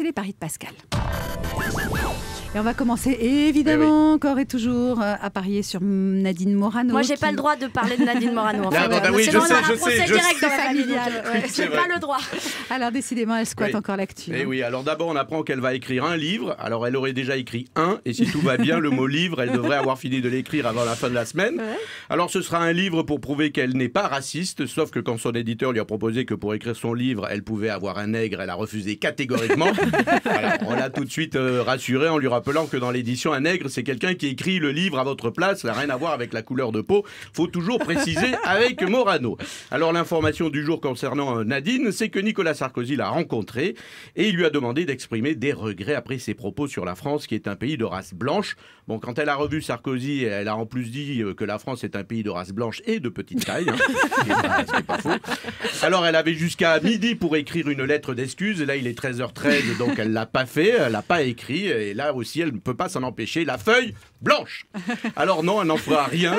c'est les paris de Pascal. Et on va commencer évidemment, encore et toujours, à parier sur Nadine Morano. Moi, j'ai pas le droit de parler de Nadine Morano. En fait. Oui, je sais. Direct dans la familiale. J'ai pas le droit. Alors décidément, elle squatte encore l'actu. Et oui, alors d'abord on apprend qu'elle va écrire un livre. Alors elle aurait déjà écrit un, et si tout va bien, le mot livre, elle devrait avoir fini de l'écrire avant la fin de la semaine. Ouais. Alors ce sera un livre pour prouver qu'elle n'est pas raciste, sauf que quand son éditeur lui a proposé que pour écrire son livre, elle pouvait avoir un nègre, elle a refusé catégoriquement. Voilà, on l'a tout de suite rassurée en lui rappelant que dans l'édition, un nègre, c'est quelqu'un qui écrit le livre à votre place, ça n'a rien à voir avec la couleur de peau. Faut toujours préciser avec Morano. Alors l'information du jour concernant Nadine, c'est que Nicolas Sarkozy l'a rencontrée et il lui a demandé d'exprimer des regrets après ses propos sur la France, qui est un pays de race blanche. Bon, quand elle a revu Sarkozy, elle a en plus dit que la France est un pays de race blanche et de petite taille, ce qui n'est pas faux. Alors elle avait jusqu'à midi pour écrire une lettre d'excuse, et là il est 13h13, donc elle l'a pas fait, elle l'a pas écrit, et là aussi elle ne peut pas s'en empêcher, la feuille blanche. Alors non, elle n'en fera rien,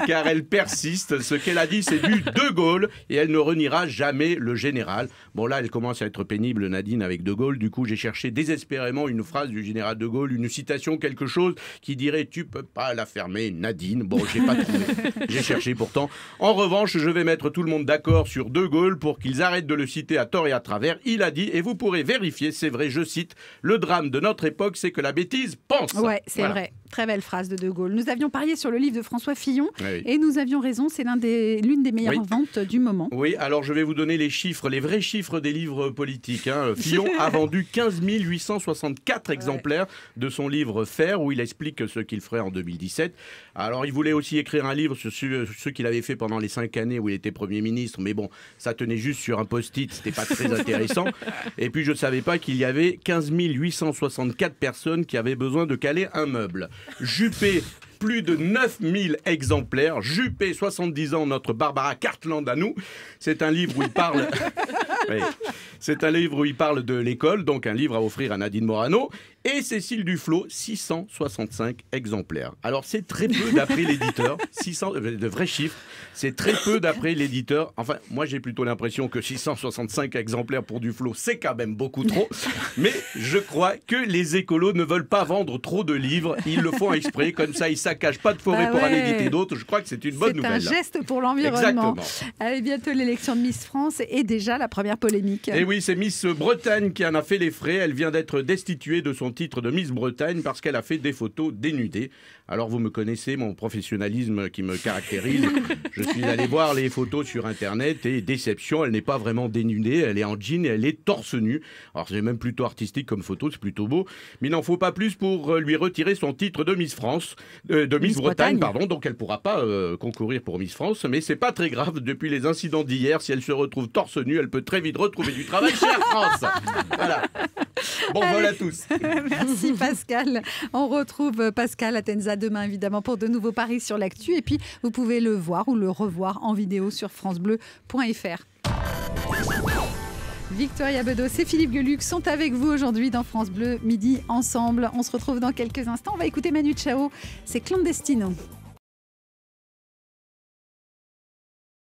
car elle persiste. Ce qu'elle a dit, c'est du De Gaulle, et elle ne reniera jamais le général. Bon, là, elle commence à être pénible, Nadine, avec De Gaulle. Du coup, j'ai cherché désespérément une phrase du général De Gaulle, une citation, quelque chose qui dirait « Tu peux pas la fermer, Nadine ». Bon, j'ai pas trouvé. J'ai cherché pourtant. En revanche, je vais mettre tout le monde d'accord sur De Gaulle pour qu'ils arrêtent de le citer à tort et à travers. Il a dit, et vous pourrez vérifier, c'est vrai, je cite, « Le drame de notre époque, c'est que la bêtise pense ». Ouais, c'est vrai. Très belle phrase de Gaulle. Nous avions parié sur le livre de François Fillon et nous avions raison, c'est l'une des meilleures ventes du moment. Oui, alors je vais vous donner les chiffres, les vrais chiffres des livres politiques. Fillon a vendu 15 864 exemplaires de son livre Faire, où il explique ce qu'il ferait en 2017. Alors il voulait aussi écrire un livre sur ce qu'il avait fait pendant les 5 années où il était Premier ministre, mais bon, ça tenait juste sur un post-it, c'était pas très intéressant. Et puis je ne savais pas qu'il y avait 15 864 personnes qui avaient besoin de caler un meuble. Juppé, plus de 9000 exemplaires. Juppé, 70 ans, notre Barbara Cartland à nous. C'est un livre où il parle... C'est un livre où il parle de l'école, donc un livre à offrir à Nadine Morano. Et Cécile Duflot, 665 exemplaires. Alors c'est très peu d'après l'éditeur, 600 de vrais chiffres, c'est très peu d'après l'éditeur. Enfin, moi j'ai plutôt l'impression que 665 exemplaires pour Duflot, c'est quand même beaucoup trop. Mais je crois que les écolos ne veulent pas vendre trop de livres, ils le font exprès, comme ça ils saccagent pas de forêt pour en éditer d'autres. Je crois que c'est une bonne nouvelle. C'est un geste pour l'environnement. Allez, bientôt l'élection de Miss France et déjà la première polémique. Et oui, c'est Miss Bretagne qui en a fait les frais. Elle vient d'être destituée de son titre de Miss Bretagne parce qu'elle a fait des photos dénudées. Alors vous me connaissez, mon professionnalisme qui me caractérise. Je suis allé voir les photos sur internet et déception, elle n'est pas vraiment dénudée, elle est en jean et elle est torse nu. Alors c'est même plutôt artistique comme photo, c'est plutôt beau, mais il n'en faut pas plus pour lui retirer son titre de Miss France, de Miss Bretagne, pardon. Donc elle pourra pas concourir pour Miss France, mais c'est pas très grave. Depuis les incidents d'hier, si elle se retrouve torse nu, elle peut très vite retrouver du travail chez Air France. Voilà. Bon vol à tous. Merci Pascal. On retrouve Pascal Atenza demain évidemment pour de nouveaux paris sur l'actu. Et puis vous pouvez le voir ou le revoir en vidéo sur francebleu.fr. Victoria Bedos et Philippe Gueluc sont avec vous aujourd'hui dans France Bleu Midi Ensemble. On se retrouve dans quelques instants. On va écouter Manu Chao. C'est Clandestino.